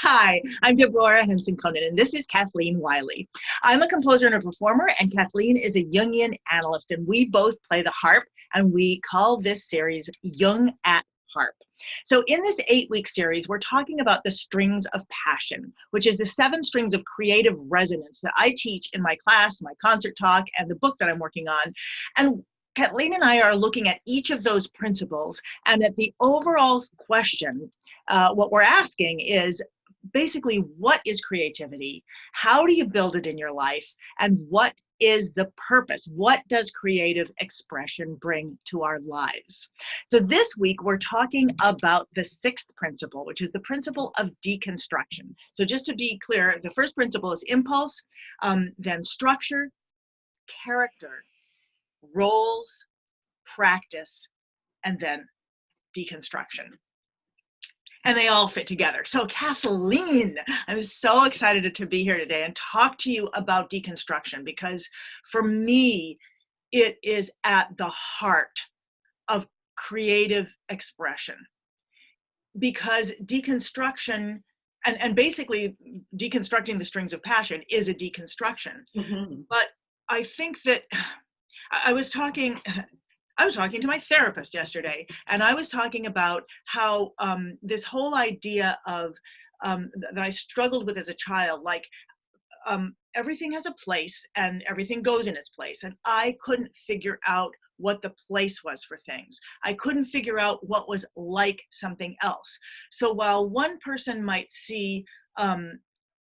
Hi, I'm Deborah Henson-Conant, and this is Kathleen Wiley. I'm a composer and a performer, and Kathleen is a Jungian analyst, and we both play the harp, and we call this series Jung at Harp. So in this 8-week series, we're talking about the strings of passion, which is the 7 strings of creative resonance that I teach in my class, my concert talk, and the book that I'm working on. And Kathleen and I are looking at each of those principles, and at the overall question, what we're asking is basically, what is creativity? How do you build it in your life? And what is the purpose? What does creative expression bring to our lives? So this week, we're talking about the 6th principle, which is the principle of deconstruction. So just to be clear, the first principle is impulse, then structure, character, roles, practice, and then deconstruction. And they all fit together. So Kathleen, I'm so excited to be here today and talk to you about deconstruction, because for me, it is at the heart of creative expression. Because deconstruction, and basically deconstructing the strings of passion is a deconstruction. Mm-hmm. But I think that I was talking to my therapist yesterday, and I was talking about how this whole idea of that I struggled with as a child, like everything has a place and everything goes in its place. And I couldn't figure out what the place was for things. I couldn't figure out what was like something else. So while one person might see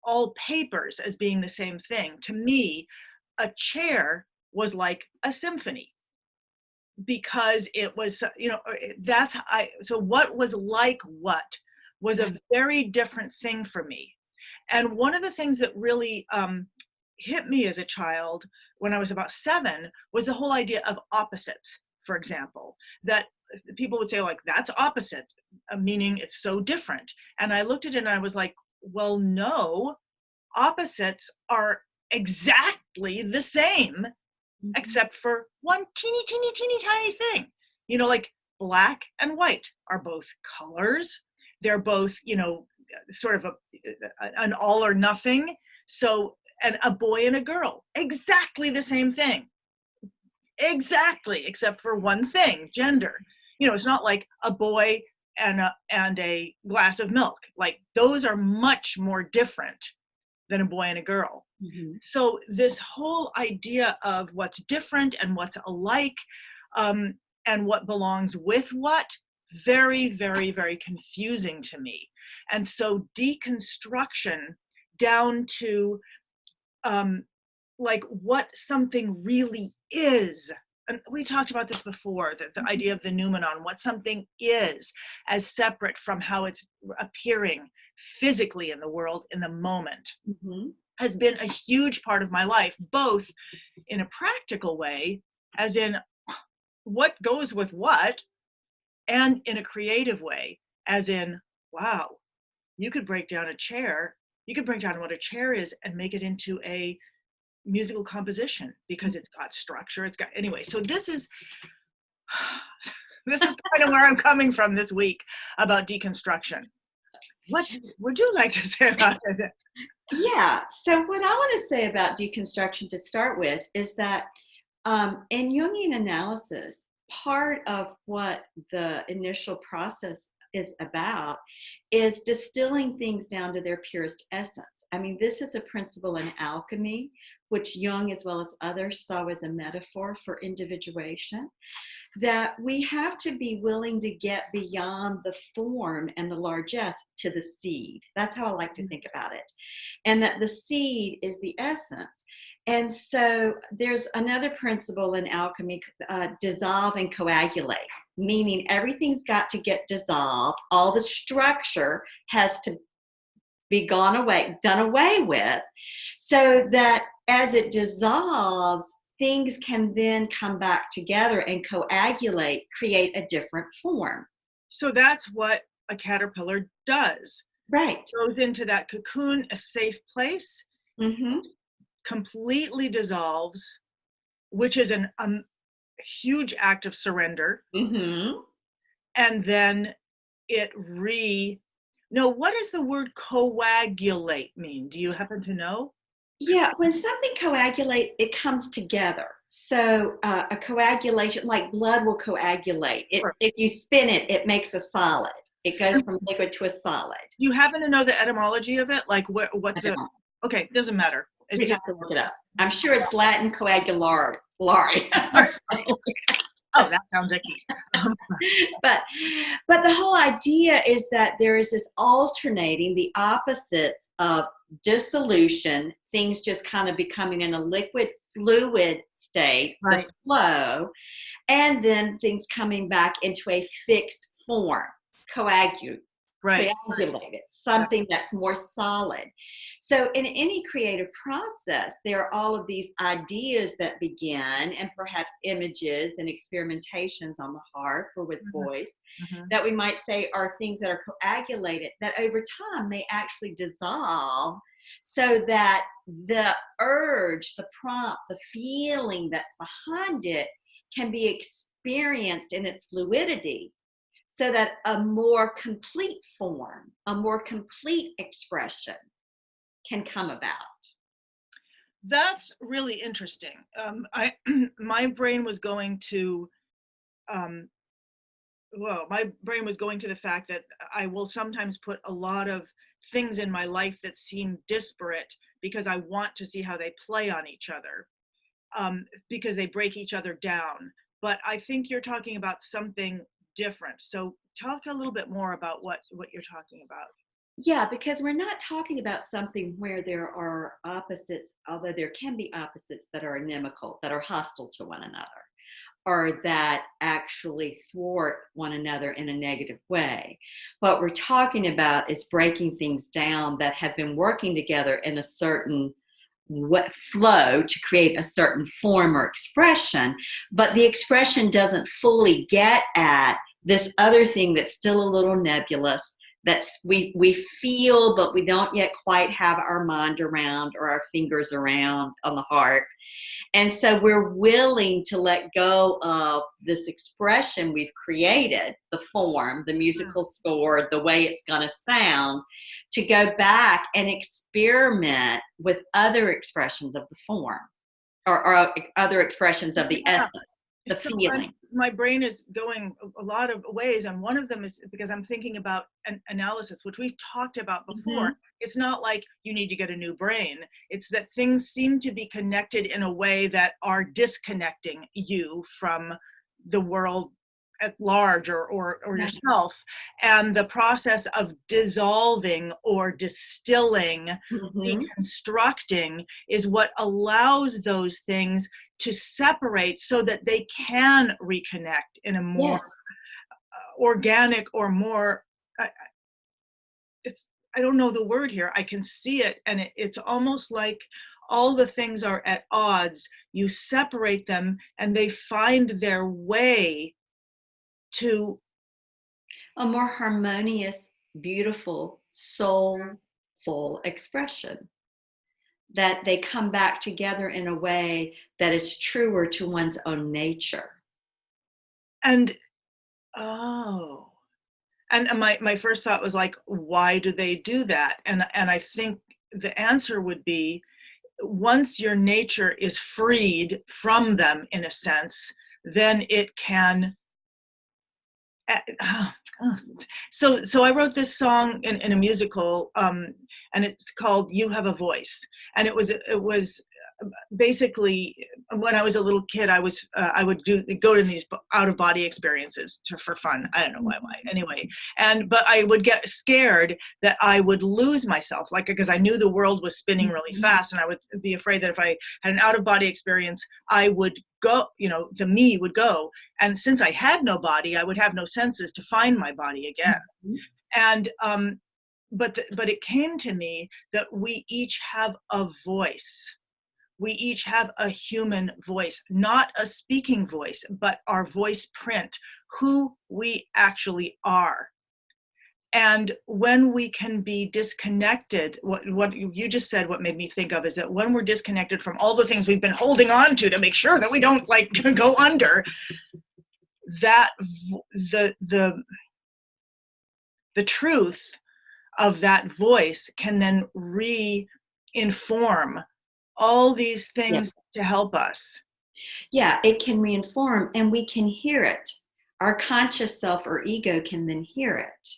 all papers as being the same thing, to me, a chair was like a symphony. Because it was, that's how so what was like what was a very different thing for me. And one of the things that really hit me as a child when I was about 7 was the whole idea of opposites, for example, that people would say, like, that's opposite, meaning it's so different. And I looked at it and I was like, well, no, opposites are exactly the same, except for one teeny tiny thing. Like black and white are both colors. They're both, sort of an all or nothing. So, and a boy and a girl, exactly the same thing. Exactly, except for one thing, gender. It's not like a boy and a glass of milk. Like, those are much more different than a boy and a girl. Mm-hmm. So this whole idea of what's different and what's alike, and what belongs with what, very, very, very confusing to me. And so deconstruction down to like what something really is. And we talked about this before, the idea of the noumenon, what something is, as separate from how it's appearing physically in the world in the moment. Mm-hmm. Has been a huge part of my life, both in a practical way, as in what goes with what, and in a creative way, as in, wow, you could break down a chair, you could break down what a chair is and make it into a musical composition, because it's got structure, it's got, anyway, so this is kind of where I'm coming from this week about deconstruction. What would you like to say about it? Yeah, so what I want to say about deconstruction to start with is that in Jungian analysis, part of what the initial process is about is distilling things down to their purest essence. I mean, this is a principle in alchemy, which Jung as well as others saw as a metaphor for individuation, that we have to be willing to get beyond the form and the largesse to the seed. That's how I like to think about it. And that the seed is the essence. And so there's another principle in alchemy, dissolve and coagulate, meaning everything's got to get dissolved. All the structure has to be done away with, so that as it dissolves, things can then come back together and coagulate, create a different form. So that's what a caterpillar does. Right. It goes into that cocoon, a safe place, mm-hmm. completely dissolves, which is a huge act of surrender. Mm-hmm. And then it No, what does the word coagulate mean? Do you happen to know? Yeah, when something coagulates, it comes together. So a coagulation, like blood will coagulate. Sure. If you spin it, it makes a solid. It goes from liquid to a solid. You happen to know the etymology of it? Like what I the, don't. okay, doesn't matter. It's We'd just, have to look it up. I'm sure it's Latin coagulare. oh, that sounds icky. but the whole idea is that there is this alternating, the opposites of dissolution, things just kind of becoming in a liquid fluid state, Right. the flow, and then things coming back into a fixed form, Right. coagulated, something that's more solid. So in any creative process, there are all of these ideas that begin, and perhaps images and experimentations on the harp or with voice, that we might say are things that are coagulated, that over time may actually dissolve, so that the urge, the prompt, the feeling that's behind it can be experienced in its fluidity, so that a more complete form, a more complete expression can come about. That's really interesting. My brain was going to, my brain was going to the fact that I will sometimes put a lot of things in my life that seem disparate because I want to see how they play on each other, because they break each other down. But I think you're talking about something different. So talk a little bit more about what you're talking about. Yeah, because we're not talking about something where there are opposites, although there can be opposites that are inimical, that are hostile to one another, or that actually thwart one another in a negative way. What we're talking about is breaking things down that have been working together in a certain flow to create a certain form or expression, but the expression doesn't fully get at this other thing that's still a little nebulous, that's we feel, but we don't yet quite have our mind around or our fingers around on the harp. And so we're willing to let go of this expression we've created, the form, the musical score, the way it's going to sound, to go back and experiment with other expressions of the form, or other expressions of the essence, the feeling. My brain is going a lot of ways, and one of them is because I'm thinking about an analysis, which we've talked about before. It's not like you need to get a new brain. It's that things seem to be connected in a way that are disconnecting you from the world at large, or yourself, and the process of dissolving or distilling, deconstructing, is what allows those things to separate so that they can reconnect in a more organic or more, I don't know the word here, I can see it, and it's almost like all the things are at odds. You separate them and they find their way to a more harmonious, beautiful, soulful expression, that they come back together in a way that is truer to one's own nature. And my first thought was like, why do they do that? And I think the answer would be, once your nature is freed from them, in a sense, then it can. So I wrote this song in a musical, and it's called "You Have a Voice," and it was basically, when I was a little kid, I would go to these out of body experiences for fun. I don't know why anyway, but I would get scared that I would lose myself, like, because I knew the world was spinning really fast, and I would be afraid that if I had an out of body experience, I would go, the me would go, and since I had no body, I would have no senses to find my body again. And but it came to me that we each have a voice. We each have a human voice, not a speaking voice, but our voice print, who we actually are. And when we can be disconnected, what you just said, what made me think of is that when we're disconnected from all the things we've been holding on to make sure that we don't like go under, that the truth of that voice can then re-inform all these things to help us. Yeah, it can reinform, and we can hear it. Our conscious self or ego can then hear it.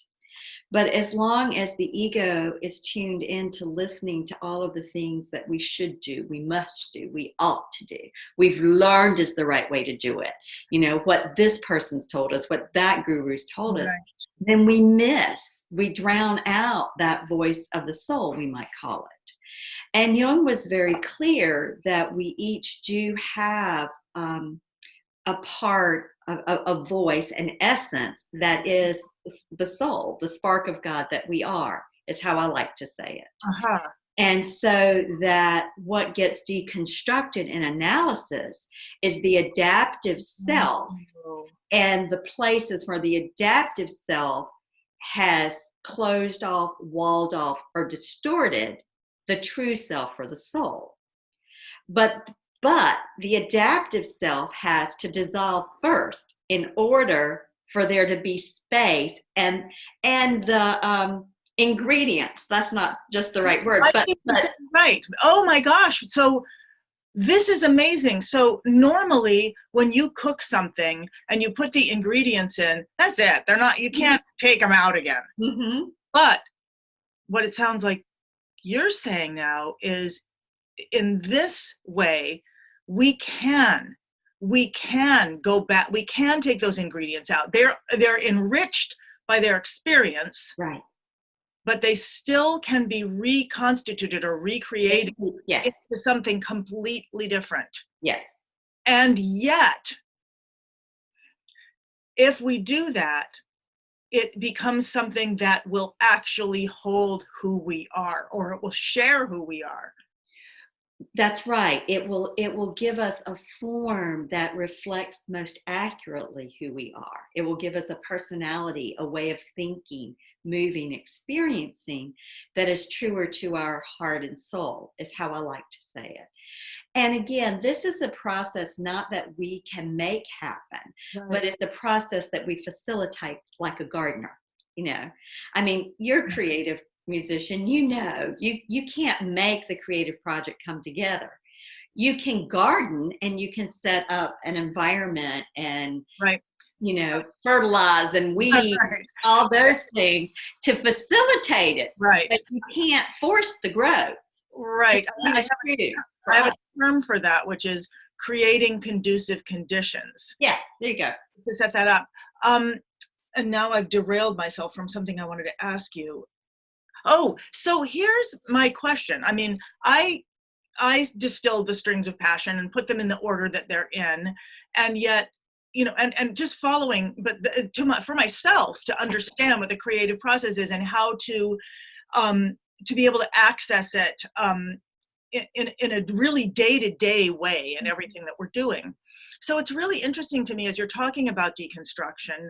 But as long as the ego is tuned into listening to all of the things that we should do, we must do, we ought to do, we've learned is the right way to do it, you know, what this person's told us, what that guru's told us, then we drown out that voice of the soul, we might call it. And Jung was very clear that we each do have a part of a voice, an essence that is the soul, the spark of God that we are, is how I like to say it. And so that what gets deconstructed in analysis is the adaptive self and the places where the adaptive self has closed off, walled off, or distorted the true self or the soul. But the adaptive self has to dissolve first in order for there to be space and the ingredients. That's not just the right word, but right. Oh my gosh. So this is amazing. So normally when you cook something and you put the ingredients in, that's it. They're not, you can't take them out again. Mm-hmm. But what it sounds like you're saying now is, in this way, we can go back, we can take those ingredients out. They're enriched by their experience, right? But they still can be reconstituted or recreated into something completely different. Yes. And yet, if we do that, it becomes something that will actually hold who we are, or it will share who we are. That's right. It will give us a form that reflects most accurately who we are. It will give us a personality, a way of thinking, moving, experiencing that is truer to our heart and soul, is how I like to say it. And again, this is a process not that we can make happen, but it's a process that we facilitate like a gardener. You know, I mean, you're creative musician, you know, you can't make the creative project come together. You can garden and you can set up an environment and you know, fertilize and weed, all those things to facilitate it. But you can't force the growth. I have a term for that, which is creating conducive conditions. Yeah, there you go. To set that up. And now I've derailed myself from something I wanted to ask you. Oh, so here's my question. I mean, I distilled the strings of passion and put them in the order that they're in, and yet, you know, and just following, but for myself to understand what the creative process is and how to be able to access it in a really day-to-day way in everything that we're doing. So it's really interesting to me as you're talking about deconstruction.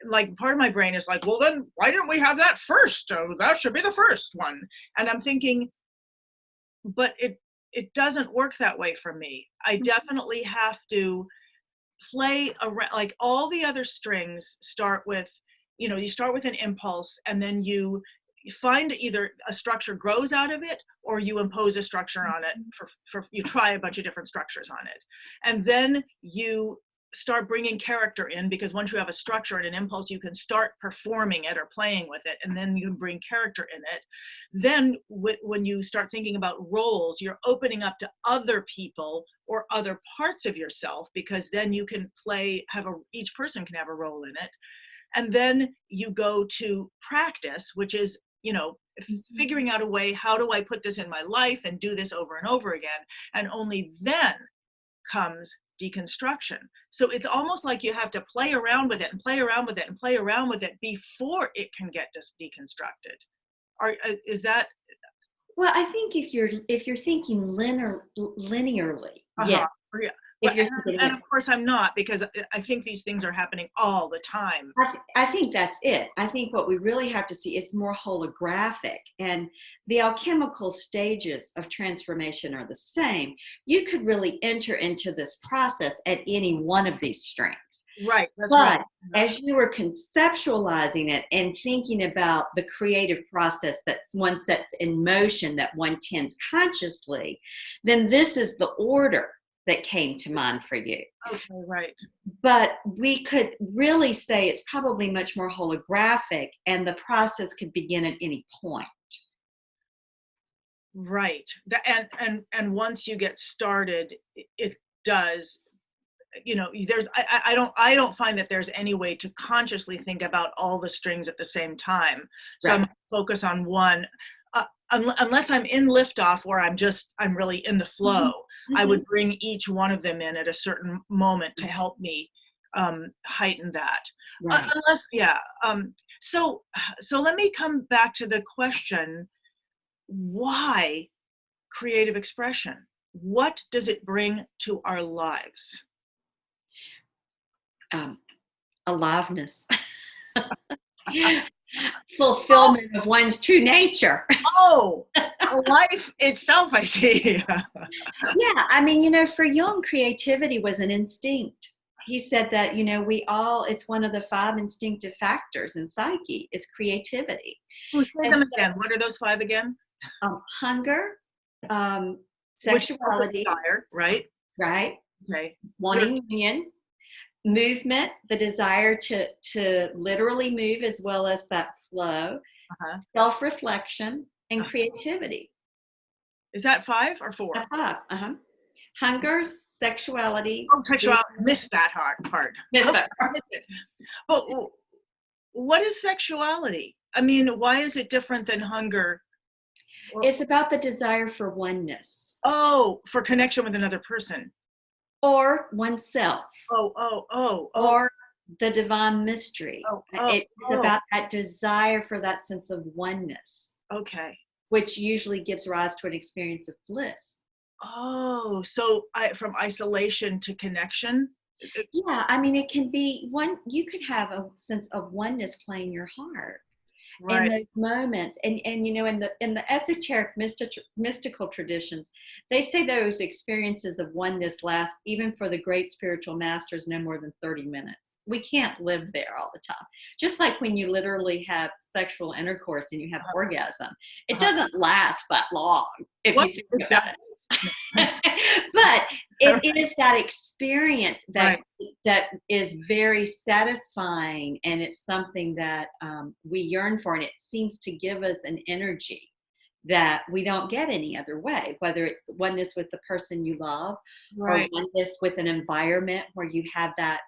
Like, part of my brain is like, well, then why didn't we have that first? That should be the first one. And I'm thinking, but it doesn't work that way for me. I definitely have to play around. Like, all the other strings start with, you know, you start with an impulse, and then you find either a structure grows out of it, or you impose a structure on it. You try a bunch of different structures on it, and then you start bringing character in, because once you have a structure and an impulse, you can start performing it or playing with it, and then you bring character in it. Then when you start thinking about roles, you're opening up to other people or other parts of yourself, because then you can each person can have a role in it. And then you go to practice, which is, you know, figuring out a way, how do I put this in my life and do this over and over again? And only then comes deconstruction. So it's almost like you have to play around with it and play around with it and play around with it before it can get deconstructed. Is that? Well, I think if you're thinking linearly, yeah. If But, you're thinking and of of course I'm not, because I think these things are happening all the time. I think that's it. I think what we really have to see is more holographic, and the alchemical stages of transformation are the same. You could really enter into this process at any one of these strings. Right, that's But right. as you were conceptualizing it and thinking about the creative process that one sets in motion, that one tends consciously, then this is the order that came to mind for you. Okay, right. But we could really say it's probably much more holographic, and the process could begin at any point. Right. And once you get started, it does, there's I don't find that there's any way to consciously think about all the strings at the same time. So Right. I'm focus on one, unless I'm in liftoff where I'm really in the flow. Mm-hmm. I would bring each one of them in at a certain moment to help me heighten that. Right. Unless, yeah. So let me come back to the question: why creative expression? What does it bring to our lives? Aliveness. Fulfillment of one's true nature. Oh, life itself, I see. Yeah, I mean, for Jung, creativity was an instinct. He said that, it's one of the 5 instinctive factors in psyche. It's creativity. Say them again. What are those 5 again? Hunger, Which sexuality, desire, right? right? Okay. Wanting union, movement, the desire to literally move as well as that flow, self-reflection, and creativity. Is that 5 or 4? That's 5. Hunger, sexuality. Oh, sexuality. Missed that part. Missed that part. Missed it. But what is sexuality? I mean, why is it different than hunger? It's about the desire for oneness. Oh, for connection with another person. Or oneself. Oh. Or the divine mystery. It's about that desire for that sense of oneness. Okay. Which usually gives rise to an experience of bliss. Oh, so from isolation to connection? Yeah, I mean, it can be you could have a sense of oneness playing your heart. Right. In those moments, and in the esoteric mystical traditions, they say those experiences of oneness last, even for the great spiritual masters, no more than 30 minutes. We can't live there all the time. Just like when you literally have sexual intercourse and you have orgasm, it doesn't last that long if you think about it. But it is that experience that is very satisfying, and it's something that we yearn for, and it seems to give us an energy that we don't get any other way, whether it's oneness with the person you love, or oneness with an environment where you have that,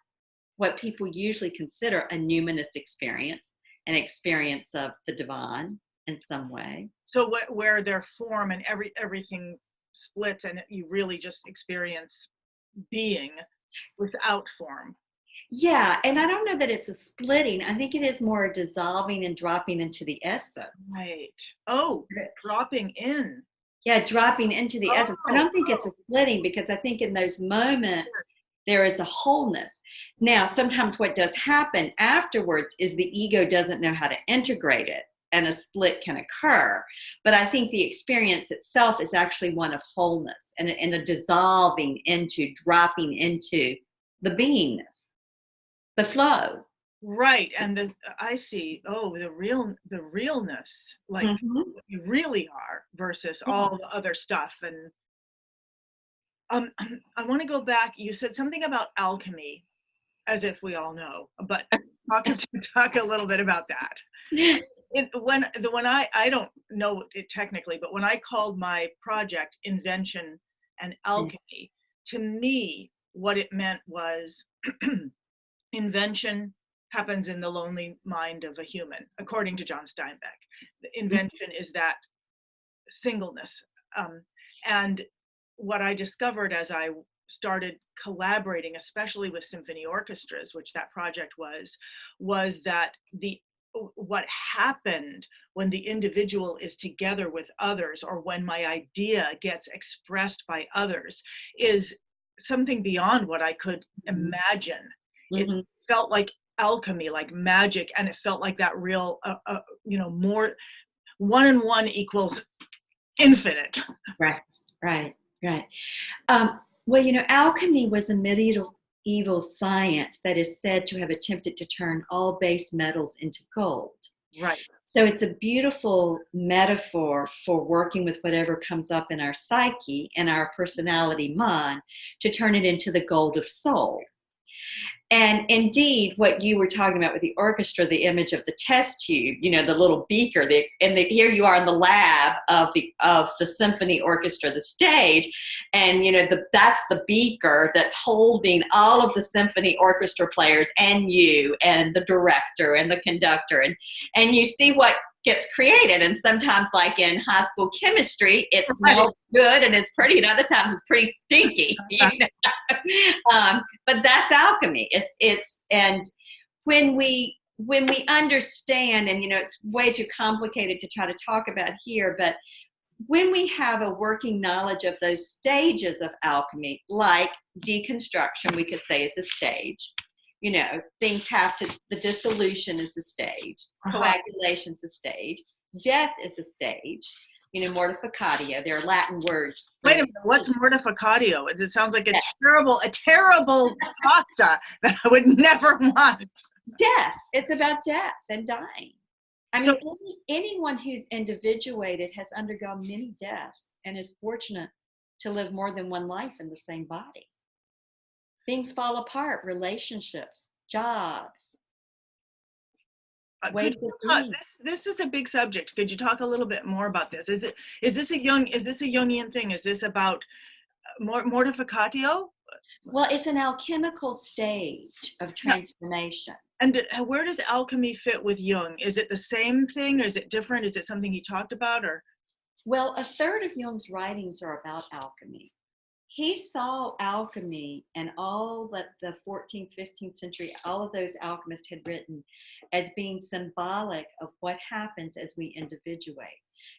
what people usually consider a numinous experience, an experience of the divine in some way. So where their form and everything splits, and you really just experience being without form. Yeah, and I don't know that it's a splitting. I think it is more a dissolving and dropping into the essence. Right. Oh, dropping in. Yeah, dropping into the essence. I don't think it's a splitting, because I think in those moments there is a wholeness. Now, sometimes what does happen afterwards is the ego doesn't know how to integrate it, and a split can occur. But I think the experience itself is actually one of wholeness and a dissolving into, dropping into the beingness, the flow. Right. And I see, the realness, like you really are, versus all the other stuff. And I want to go back. You said something about alchemy, as if we all know, but talk a little bit about that. When I don't know it technically, but when I called my project Invention and Alchemy, to me, what it meant was invention happens in the lonely mind of a human, according to John Steinbeck. The invention is that singleness. And what I discovered as I started collaborating, especially with symphony orchestras, which that project was that what happened when the individual is together with others, or when my idea gets expressed by others, is something beyond what I could imagine. Mm-hmm. It felt like alchemy, like magic, and it felt like that real, more 1 and 1 equals infinite. Right, right, right. Well, alchemy was a medieval science that is said to have attempted to turn all base metals into gold. Right. So it's a beautiful metaphor for working with whatever comes up in our psyche and our personality mind to turn it into the gold of soul. And indeed, what you were talking about with the orchestra, the image of the test tube, the little beaker, here you are in the lab of the symphony orchestra, the stage, and that's the beaker that's holding all of the symphony orchestra players and you and the director and the conductor, and you see what gets created. And sometimes, like in high school chemistry, it smells good and it's pretty, and other times it's pretty stinky. But that's alchemy. And when we understand, and it's way too complicated to try to talk about here, but when we have a working knowledge of those stages of alchemy, like deconstruction, we could say is a stage. Things the dissolution is a stage, coagulation's a stage, death is a stage, mortificatio, they're Latin words. Wait a minute, what's mortificatio? It sounds like a terrible pasta that I would never want. Death, it's about death and dying. I mean, anyone who's individuated has undergone many deaths and is fortunate to live more than one life in the same body. Things fall apart, relationships, jobs. This is a big subject. Could you talk a little bit more about this? Is this a Jungian thing? Is this about mortificatio? Well, it's an alchemical stage of transformation. And where does alchemy fit with Jung? Is it the same thing, or is it different? Is it something he talked about, or? Well, a third of Jung's writings are about alchemy. He saw alchemy and all that the 14th, 15th century, all of those alchemists had written as being symbolic of what happens as we individuate.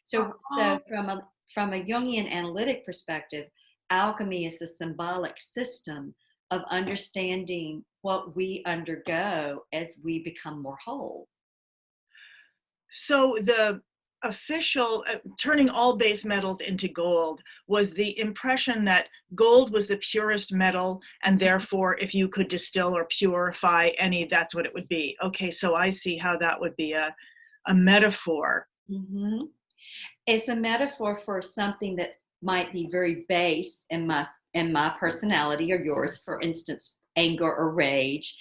So from a Jungian analytic perspective, alchemy is a symbolic system of understanding what we undergo as we become more whole. So the official turning all base metals into gold was the impression that gold was the purest metal, and therefore if you could distill or purify any, that's what it would be. Okay, so I see how that would be a metaphor. Mm-hmm. It's a metaphor for something that might be very base in my personality or yours, for instance, anger or rage,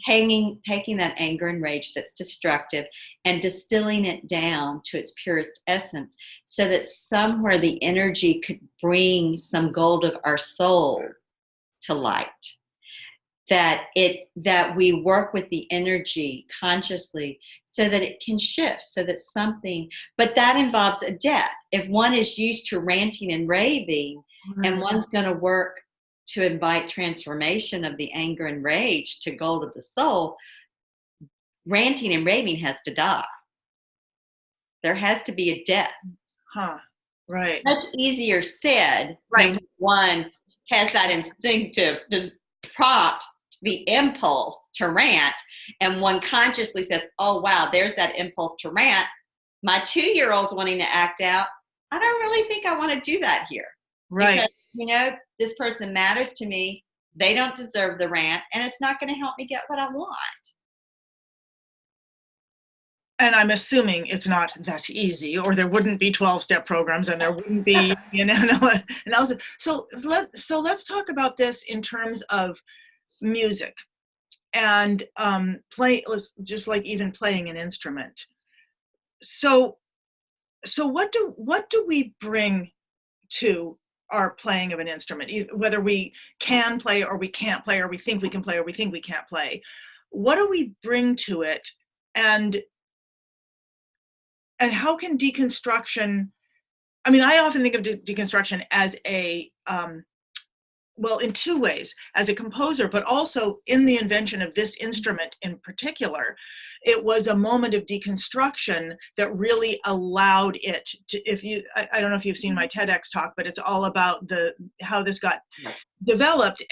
taking that anger and rage that's destructive and distilling it down to its purest essence, so that somewhere the energy could bring some gold of our soul to light. That we work with the energy consciously so that it can shift, so that something, but that involves a death. If one is used to ranting and raving, and one's going to work to invite transformation of the anger and rage to gold of the soul, ranting and raving has to die. There has to be a death. Right. Much easier said when one has that instinctive prompt, the impulse to rant, and one consciously says, oh wow, there's that impulse to rant. My 2-year-old's wanting to act out. I don't really think I want to do that here. Right. Because, this person matters to me. They don't deserve the rant, and it's not going to help me get what I want. And I'm assuming it's not that easy, or there wouldn't be 12-step programs, and there wouldn't be, analysis. So let's talk about this in terms of music and just like even playing an instrument. So what do we bring to our playing of an instrument, whether we can play or we can't play, or we think we can play or we think we can't play? What do we bring to it, and how can deconstruction, I often think of deconstruction as a well, in two ways, as a composer, but also in the invention of this instrument in particular. It was a moment of deconstruction that really allowed it to, if you, I don't know if you've seen my TEDx talk, but it's all about how this got developed.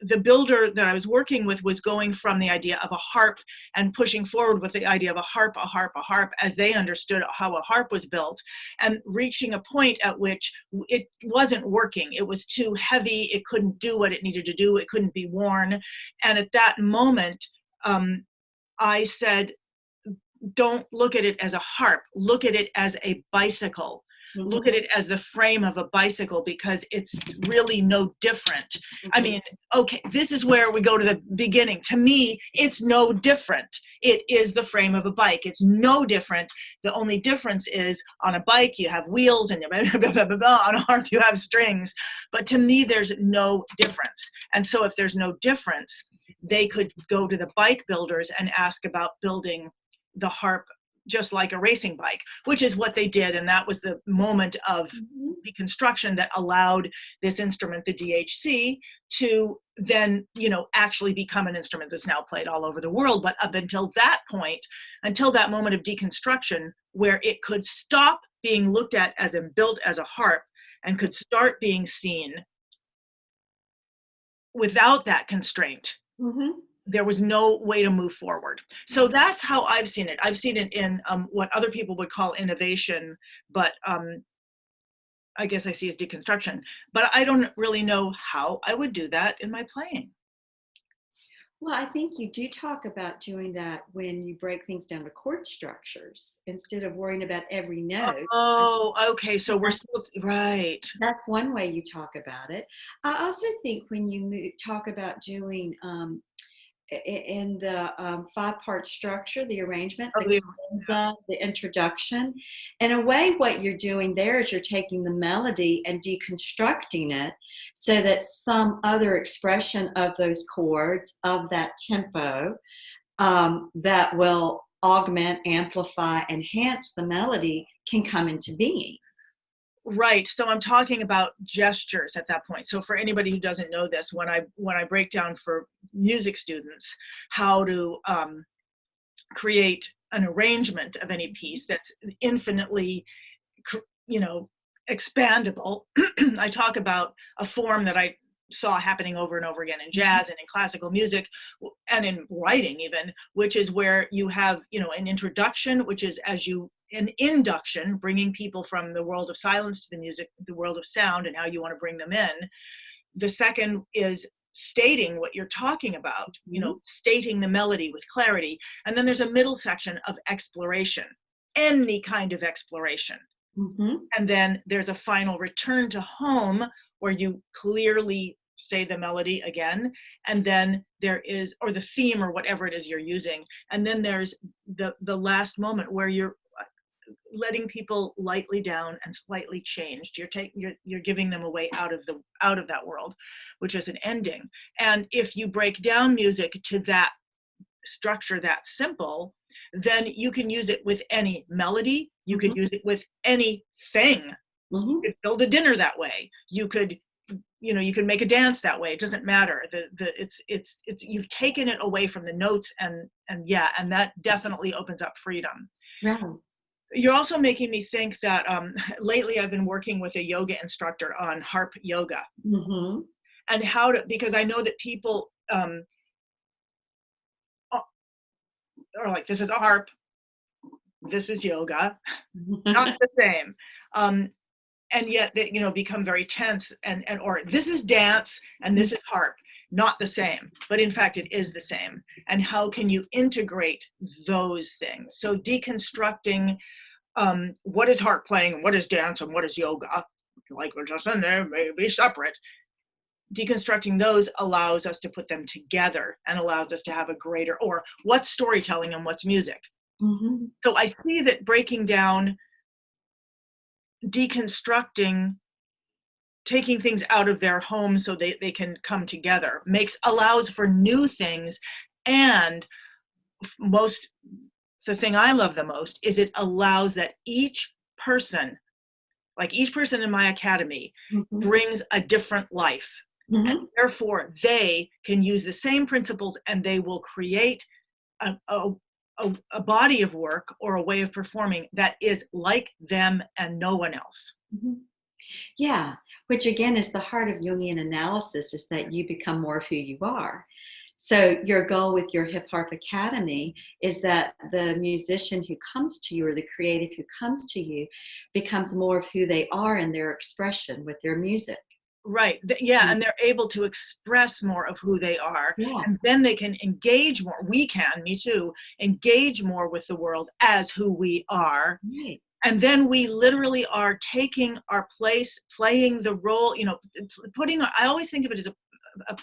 The builder that I was working with was going from the idea of a harp and pushing forward with the idea of a harp, as they understood how a harp was built, and reaching a point at which it wasn't working. It was too heavy. It couldn't do what it needed to do. It couldn't be worn. And at that moment, I said, don't look at it as a harp. Look at it as a bicycle. Look at it as the frame of a bicycle, because it's really no different. I mean, okay, this is where we go to the beginning. To me, it's no different. It is the frame of a bike. It's no different. The only difference is on a bike, you have wheels, and on a harp, you have strings. But to me, there's no difference. And so if there's no difference, they could go to the bike builders and ask about building the harp just like a racing bike, which is what they did. And that was the moment of deconstruction that allowed this instrument, the DHC, to then, actually become an instrument that's now played all over the world. But up until that point, until that moment of deconstruction, where it could stop being looked at as and built as a harp and could start being seen without that constraint, there was no way to move forward. So that's how I've seen it. I've seen it in what other people would call innovation, but I guess I see as deconstruction. But I don't really know how I would do that in my playing. Well, I think you do talk about doing that when you break things down to chord structures instead of worrying about every note. Oh, okay. So we're still, right. That's one way you talk about it. I also think when you talk about doing in the 5-part structure, the arrangement, the introduction. In a way, what you're doing there is you're taking the melody and deconstructing it so that some other expression of those chords, of that tempo, that will augment, amplify, enhance the melody can come into being. Right. So I'm talking about gestures at that point. So for anybody who doesn't know this, when I break down for music students how to create an arrangement of any piece that's infinitely, expandable, I talk about a form that I saw happening over and over again in jazz and in classical music and in writing even, which is where you have, an introduction, which is an induction, bringing people from the world of silence to the music, the world of sound, and how you want to bring them in. The second is stating what you're talking about, stating the melody with clarity. And then there's a middle section of exploration, any kind of exploration. And then there's a final return to home where you clearly say the melody again, and then there is, or the theme or whatever it is you're using. And then there's the last moment where you're letting people lightly down and slightly changed. You're giving them a way out of that world, which is an ending. And if you break down music to that structure, that simple, then you can use it with any melody. You could use it with anything. You could build a dinner that way. You could, you could make a dance that way. It doesn't matter. It's you've taken it away from the notes, and that definitely opens up freedom. Right. You're also making me think that lately I've been working with a yoga instructor on harp yoga, and because I know that people are like, this is a harp, this is yoga, not the same. And yet they, become very tense or this is dance and this is harp, not the same, but in fact it is the same. And how can you integrate those things? So deconstructing what is harp playing and what is dance and what is yoga, like we're just in there, maybe separate. Deconstructing those allows us to put them together and allows us to have a greater, or what's storytelling and what's music. So I see that breaking down, deconstructing, taking things out of their home so they can come together allows for new things. And the thing I love the most is it allows that each person like each person in my academy Mm-hmm. brings a different life. Mm-hmm. And therefore, they can use the same principles and they will create a body of work or a way of performing that is like them and no one else. Mm-hmm. Yeah, which again is the heart of Jungian analysis, is that you become more of who you are. So your goal with your Hip Harp Academy is that the musician who comes to you, or the creative who comes to you, becomes more of who they are in their expression with their music. Right. Yeah. And they're able to express more of who they are. Yeah. And then they can engage more. We can, me too, engage more with the world as who we are. Right. And then we literally are taking our place, playing the role, putting, I always think of it as a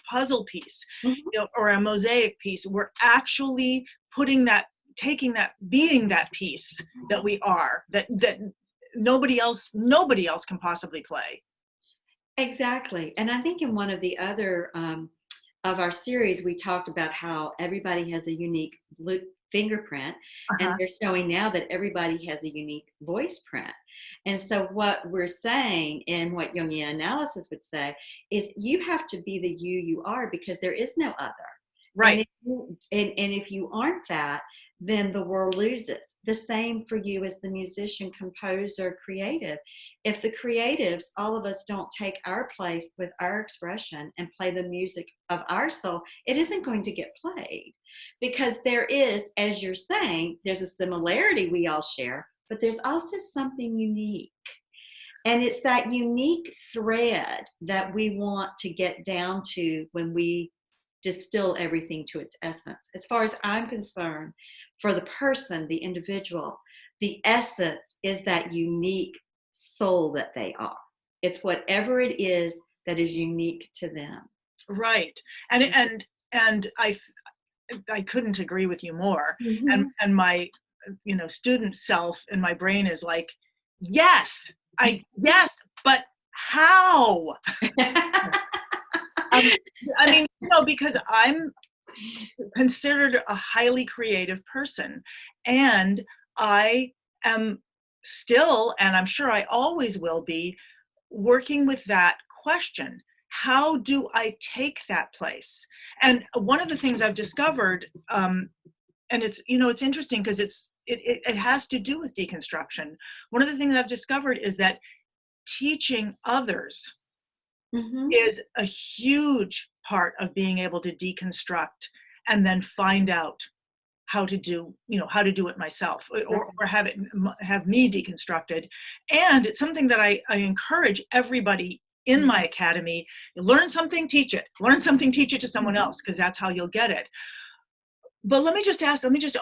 puzzle piece, Mm-hmm. or a mosaic piece. We're actually putting that, taking that, being that piece that we are, that nobody else can possibly play. Exactly. And I think in one of the other of our series, we talked about how everybody has a unique fingerprint, and they're showing now that everybody has a unique voice print. And so what we're saying, and what Jungian analysis would say, is you have to be the you are, because there is no other. Right. And if you aren't that, then the world loses. The same for you as the musician, composer, creative. If the creatives, all of us, don't take our place with our expression and play the music of our soul, it isn't going to get played. Because there is, as you're saying, there's a similarity we all share, but there's also something unique. And it's that unique thread that we want to get down to when we distill everything to its essence. As far as I'm concerned, for the person, the individual, the essence is that unique soul that they are. It's whatever it is that is unique to them. Right. And I couldn't agree with you more. Mm-hmm. And my, student self in my brain is like, yes, but how? I mean, because I'm considered a highly creative person, and I am still, and I'm sure I always will be, working with that question. How do I take that place? And one of the things I've discovered, and it's interesting because it has to do with deconstruction. One of the things I've discovered is that teaching others is a huge part of being able to deconstruct and then find out how to do it myself, or have me deconstructed. And it's something that I encourage everybody in my academy. Learn something, teach it. Learn something, teach it to someone else, because that's how you'll get it. But let me just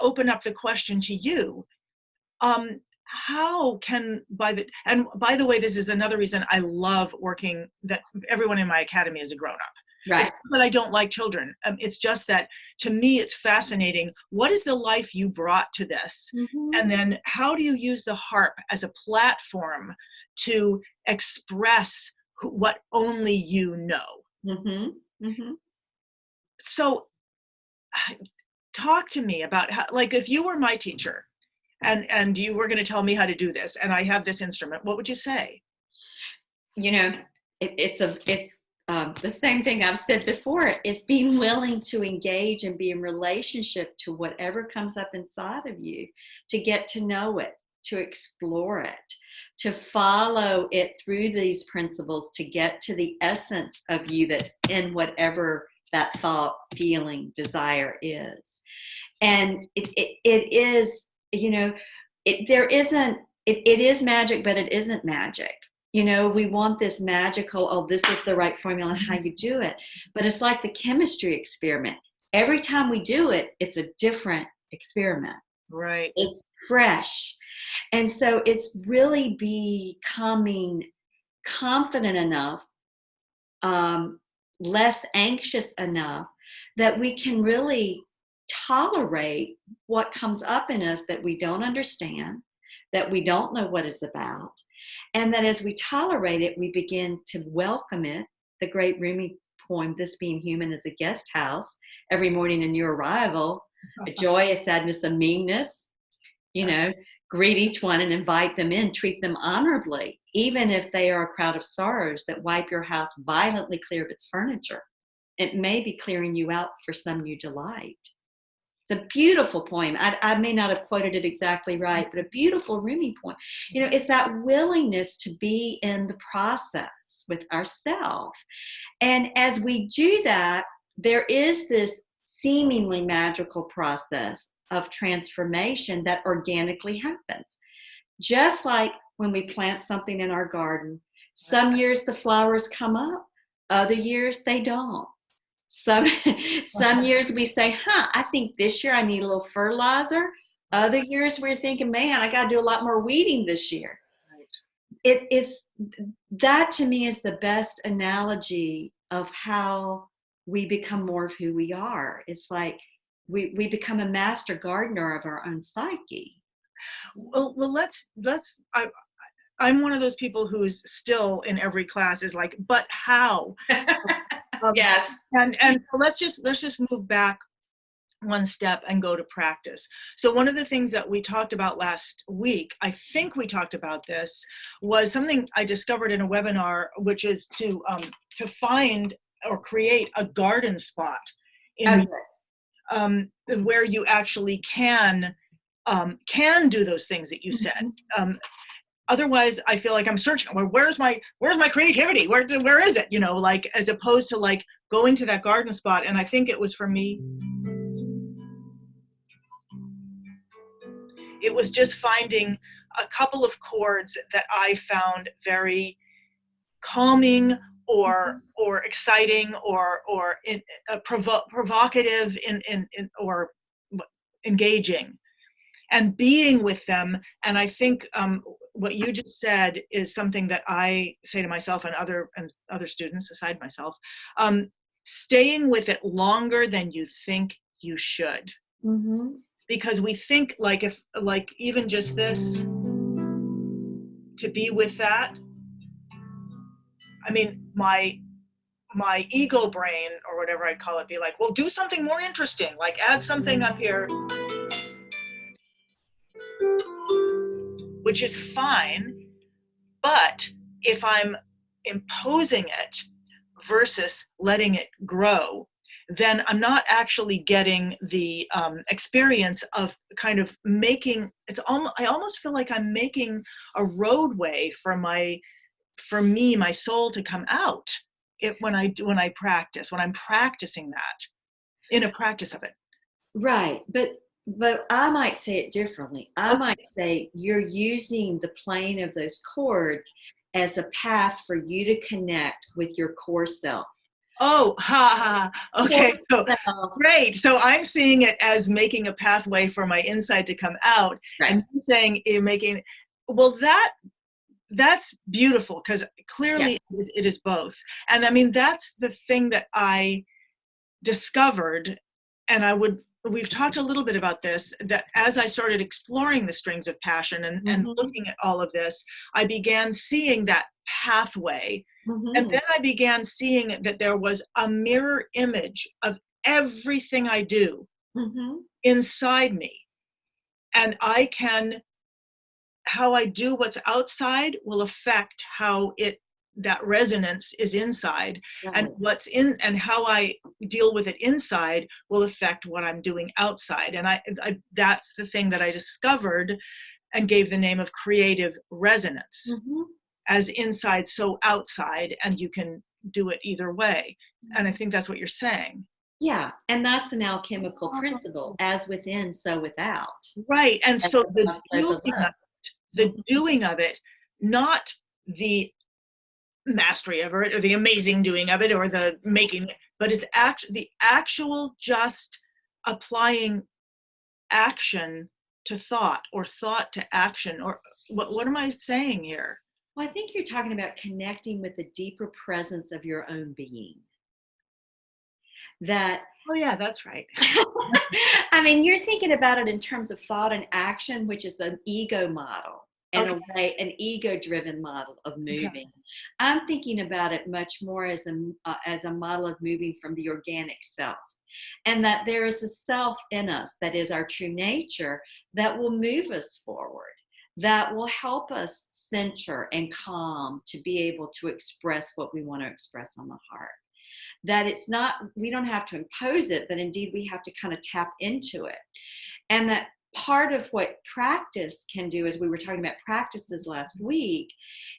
open up the question to you. How can, by the way, this is another reason I love working, that everyone in my academy is a grown-up. Right. It's not that I don't like children. It's just that, to me, it's fascinating. What is the life you brought to this? And then how do you use the harp as a platform to express what only you know? So talk to me about how, like, if you were my teacher and you were going to tell me how to do this, and I have this instrument, what would you say? It's the same thing I've said before. It's being willing to engage and be in relationship to whatever comes up inside of you, to get to know it, to explore it, to follow it through these principles, to get to the essence of you that's in whatever that thought, feeling, desire is. And it is, it is magic, but it isn't magic. We want this magical, this is the right formula and how you do it. But it's like the chemistry experiment. Every time we do it, it's a different experiment. Right. It's fresh. And so it's really becoming confident enough, less anxious enough, that we can really tolerate what comes up in us that we don't understand, that we don't know what it's about. And that as we tolerate it, we begin to welcome it. The great Rumi poem, "This Being Human is a Guest House. Every morning a new arrival, a joy, a sadness, a meanness, greet each one and invite them in, treat them honorably, even if they are a crowd of sorrows that wipe your house violently clear of its furniture. It may be clearing you out for some new delight. It's a beautiful poem. I may not have quoted it exactly right, but a beautiful Rumi poem. You know, it's that willingness to be in the process with ourselves. And as we do that, there is this seemingly magical process of transformation that organically happens. Just like when we plant something in our garden, some years the flowers come up, other years they don't. Some years we say, I think this year I need a little fertilizer. Other years we're thinking, man, I got to do a lot more weeding this year. Right. It's that, to me, is the best analogy of how we become more of who we are. It's like we become a master gardener of our own psyche. Well, I'm one of those people who's still in every class is like, but how? Yes. And so let's just move back one step and go to practice. So one of the things that we talked about last week, I think we talked about this, was something I discovered in a webinar, which is to find or create a garden spot in where you actually can do those things that you said. Otherwise, I feel like I'm searching. Well, where's my creativity? Where is it? You know, like, as opposed to like going to that garden spot. And I think it was, for me, it was just finding a couple of chords that I found very calming or exciting or provocative or engaging, and being with them. And I think what you just said is something that I say to myself and other students aside myself, staying with it longer than you think you should. Mm-hmm. Because we think like even just this, to be with that. I mean, my ego brain, or whatever I'd call it, be like, well, do something more interesting, like add something up here, which is fine. But if I'm imposing it versus letting it grow, then I'm not actually getting the experience of kind of making, I almost feel like I'm making a roadway for my soul to come out when I'm practicing that, in a practice of it. Right. But I might say it differently. I might say you're using the playing of those chords as a path for you to connect with your core self. Oh, okay, so great. So I'm seeing it as making a pathway for my inside to come out. Right. And you're saying you're making, well, that's beautiful, because clearly it is both. And I mean, that's the thing that I discovered, and we've talked a little bit about this, that as I started exploring the strings of passion and looking at all of this, I began seeing that pathway. And then I began seeing that there was a mirror image of everything I do inside me. And how I do what's outside will affect how that resonance is inside, and how I deal with it inside will affect what I'm doing outside. And I that's the thing that I discovered and gave the name of creative resonance, as inside, so outside, and you can do it either way. And I think that's what you're saying. Yeah, and that's an alchemical principle, as within, so without. Right, and so the doing of it, not the mastery of it or the amazing doing of it or the making it, but it's the actual just applying action to thought, or thought to action, or what am I saying here? Well, I think you're talking about connecting with the deeper presence of your own being. Oh yeah, that's right. I mean, you're thinking about it in terms of thought and action, which is the ego model, and a way, an ego-driven model of moving. Okay. I'm thinking about it much more as a model of moving from the organic self, and that there is a self in us that is our true nature that will move us forward. that will help us center and calm to be able to express what we want to express on the harp. That it's not, we don't have to impose it, but indeed we have to kind of tap into it. And that part of what practice can do, as we were talking about practices last week,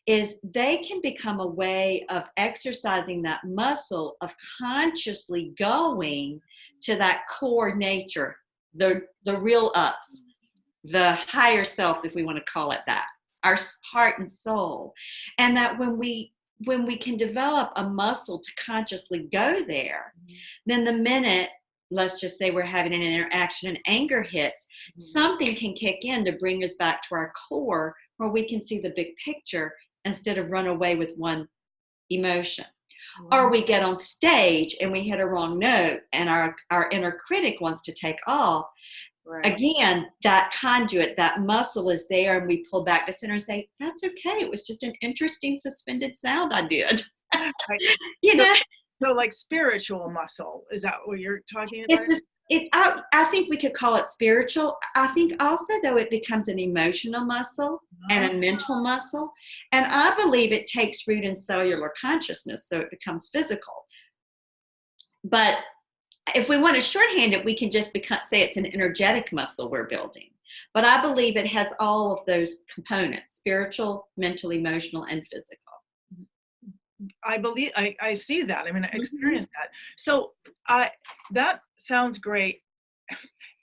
is they can become a way of exercising that muscle of consciously going to that core nature, the real us, the higher self, if we want to call it that, our heart and soul. And that when we can develop a muscle to consciously go there, then the minute, let's just say we're having an interaction and anger hits, something can kick in to bring us back to our core where we can see the big picture instead of run away with one emotion. Or we get on stage and we hit a wrong note and our inner critic wants to take off. Right. Again, that conduit, that muscle is there, and we pull back to center and say, that's okay. It was just an interesting suspended sound I did. You know? So like spiritual muscle, is that what you're talking about? I think we could call it spiritual. I think also, though, it becomes an emotional muscle and a mental muscle. And I believe it takes root in cellular consciousness, so it becomes physical. But if we want to shorthand it, we can just say it's an energetic muscle we're building. But I believe it has all of those components: spiritual, mental, emotional, and physical. I believe I see that. I mean, I experienced that. So that sounds great.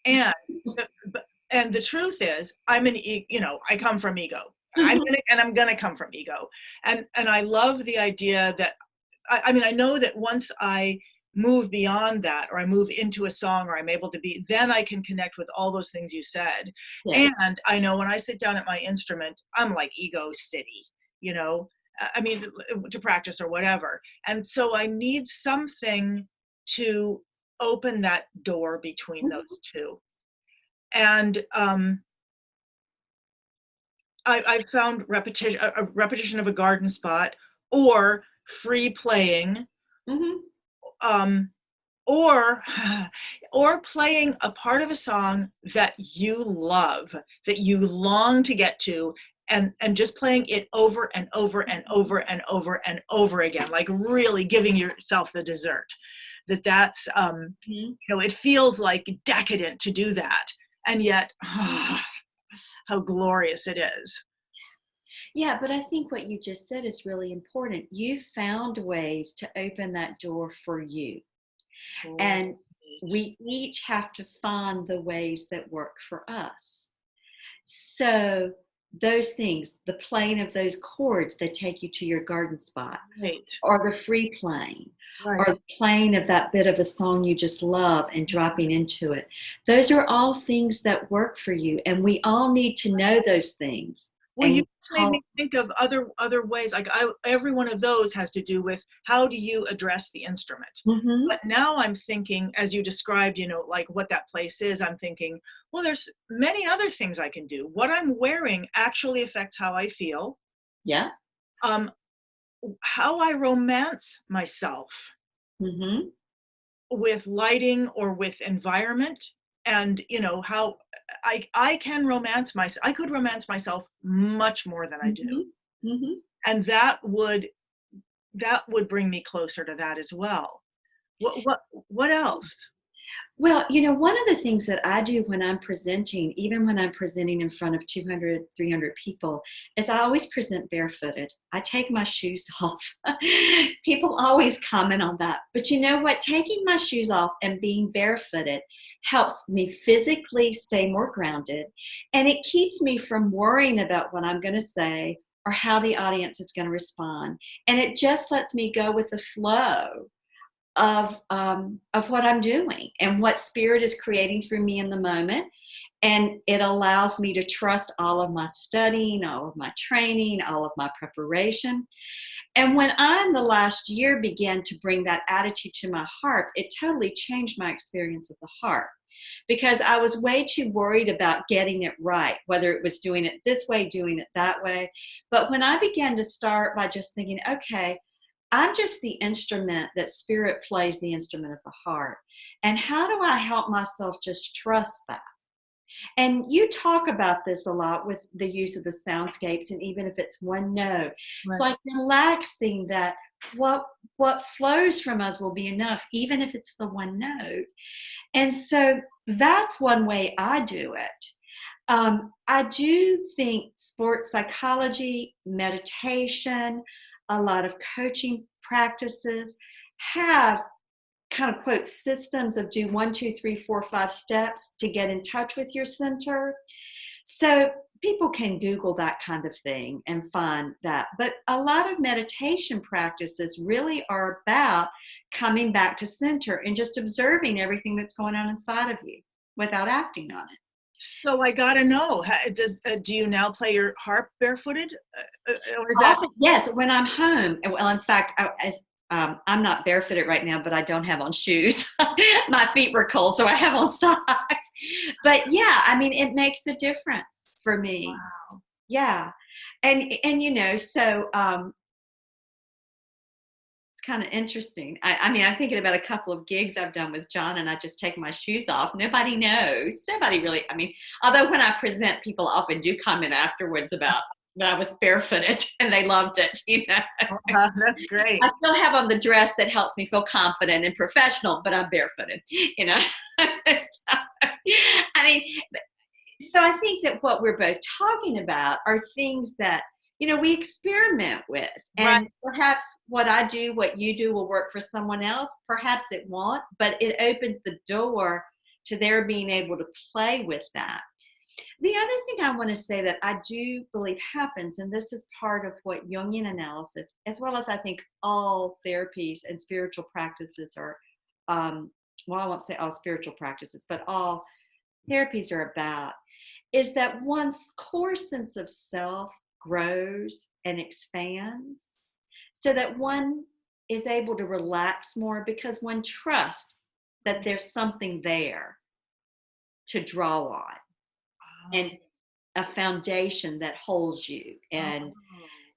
And the truth is, I come from ego. I'm gonna come from ego. And I love the idea that I know that once I move beyond that, or I move into a song, or I'm able to be, then I can connect with all those things you said. Yes. And I know when I sit down at my instrument, I'm like ego city, I mean, to practice or whatever. And so I need something to open that door between those two. And I found a repetition of a garden spot, or free playing, or playing a part of a song that you love, that you long to get to, and just playing it over and over and over and over and over again, like really giving yourself the dessert. That's it feels like decadent to do that, and yet how glorious it is. Yeah, but I think what you just said is really important. You found ways to open that door for you. And we each have to find the ways that work for us. So those things, the playing of those chords that take you to your garden spot, right, or the free playing, right, or the playing of that bit of a song you just love and dropping into it. Those are all things that work for you, and we all need to know those things. Well, you just made me think of other ways. Like every one of those has to do with how do you address the instrument. But now I'm thinking, as you described, like what that place is, I'm thinking, well, there's many other things I can do. What I'm wearing actually affects how I feel. Yeah. How I romance myself with lighting or with environment. And how I can romance myself. I could romance myself much more than I do, and that would bring me closer to that as well. What else? Well, one of the things that I do when I'm presenting, even when I'm presenting in front of 200, 300 people, is I always present barefooted. I take my shoes off. People always comment on that. But you know what? Taking my shoes off and being barefooted helps me physically stay more grounded. And it keeps me from worrying about what I'm going to say or how the audience is going to respond. And it just lets me go with the flow of what I'm doing and what spirit is creating through me in the moment. And it allows me to trust all of my studying, all of my training, all of my preparation. And when I, in the last year, began to bring that attitude to my harp, it totally changed my experience of the harp, because I was way too worried about getting it right, whether it was doing it this way, doing it that way. But when I began to start by just thinking, okay, I'm just the instrument that spirit plays, the instrument of the heart. And how do I help myself just trust that? And you talk about this a lot with the use of the soundscapes, and even if it's one note, it's Right. like relaxing that what flows from us will be enough, even if it's the one note. And so that's one way I do it. I do think sports psychology, meditation, a lot of coaching practices have kind of quote systems of do 1, 2, 3, 4, 5 steps to get in touch with your center. So people can Google that kind of thing and find that. But a lot of meditation practices really are about coming back to center and just observing everything that's going on inside of you without acting on it. So I gotta know, do you now play your harp barefooted? Or is that? Often, yes, when I'm home. Well, in fact, I'm not barefooted right now, but I don't have on shoes. My feet were cold, so I have on socks. But yeah, I mean, it makes a difference for me. Wow. Yeah, and so it's kind of interesting. I mean, I'm thinking about a couple of gigs I've done with John, and I just take my shoes off. Nobody knows. Nobody really. I mean, although when I present, people often do comment afterwards about that I was barefooted, and they loved it. That's great. I still have on the dress that helps me feel confident and professional, but I'm barefooted. So, I mean, so I think that what we're both talking about are things that we experiment with, and perhaps what I do, what you do will work for someone else. Perhaps it won't, but it opens the door to their being able to play with that. The other thing I want to say that I do believe happens, and this is part of what Jungian analysis, as well as I think all therapies and spiritual practices are, well, I won't say all spiritual practices, but all therapies are about, is that one's core sense of self grows and expands so that one is able to relax more because one trusts that there's something there to draw on and a foundation that holds you. And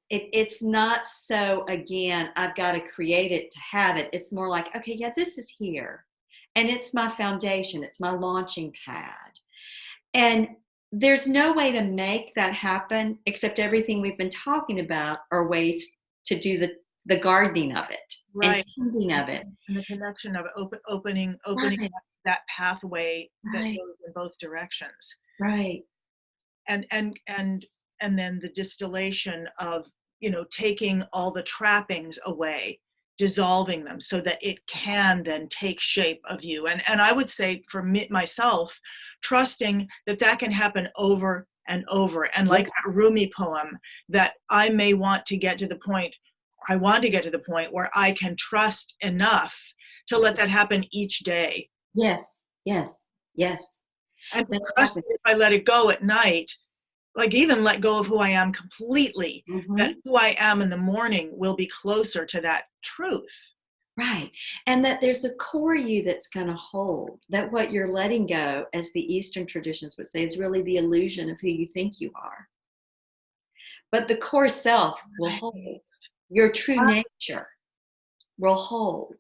it's not so, again, I've got to create it to have it. It's more like, okay, yeah, this is here. And it's my foundation. It's my launching pad. And there's no way to make that happen except everything we've been talking about are ways to do the gardening of it and tending of it. And the connection of opening that pathway that goes in both directions. Right. And then the distillation of, taking all the trappings away, dissolving them so that it can then take shape of you. And I would say for myself, trusting that can happen over and over. And like that Rumi poem, that I may want to get to the point, where I can trust enough to let that happen each day. Yes, yes, yes. And to trust if I let it go at night, like even let go of who I am completely, that who I am in the morning will be closer to that truth. Right. And that there's a core you that's going to hold, that what you're letting go, as the Eastern traditions would say, is really the illusion of who you think you are. But the core self will hold. Your true nature will hold.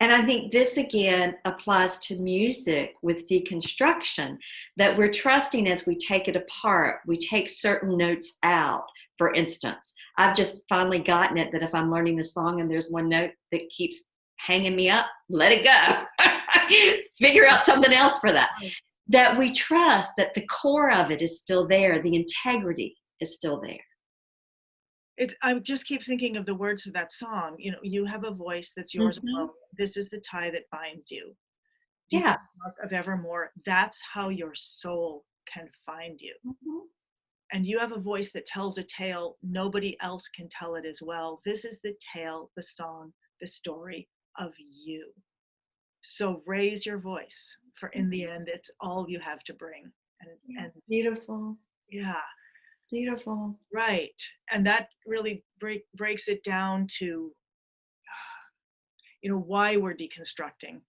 And I think this again applies to music with deconstruction, that we're trusting as we take it apart, we take certain notes out. For instance, I've just finally gotten it that if I'm learning a song and there's one note that keeps hanging me up, let it go. Figure out something else for that. That we trust that the core of it is still there, the integrity is still there. I just keep thinking of the words of that song. You have a voice that's yours alone. This is the tie that binds you. Deep of evermore. That's how your soul can find you. And you have a voice that tells a tale. Nobody else can tell it as well. This is the tale, the song, the story of you. So raise your voice, for in the end, it's all you have to bring. And beautiful. Yeah. Beautiful. Right. And that really breaks it down to, why we're deconstructing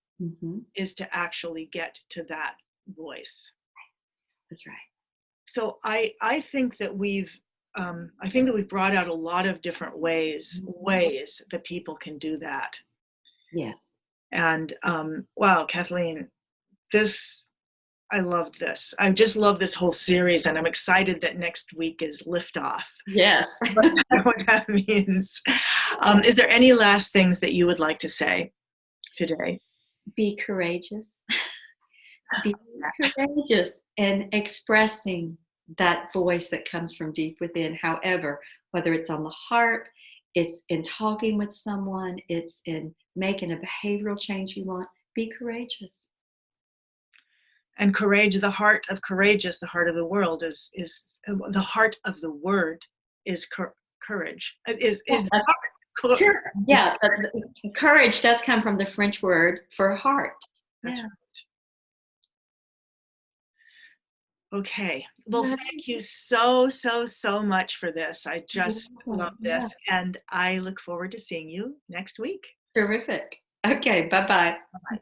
is to actually get to that voice. That's right. So I think that we've brought out a lot of different ways that people can do that. Yes. And wow, Kathleen, this I loved this. I just love this whole series, and I'm excited that next week is liftoff. Yes. What that means. Is there any last things that you would like to say today? Be courageous. Be courageous in expressing that voice that comes from deep within. However, whether it's on the harp, it's in talking with someone, it's in making a behavioral change you want, be courageous. And courage, the heart of courageous, the heart of the world is the heart of the word is courage. Is the heart. Sure. Yeah, courage does come from the French word for heart. That's right. Okay. Well, thank you so much for this. I just love this. And I look forward to seeing you next week. Terrific. Okay, bye-bye. Bye-bye.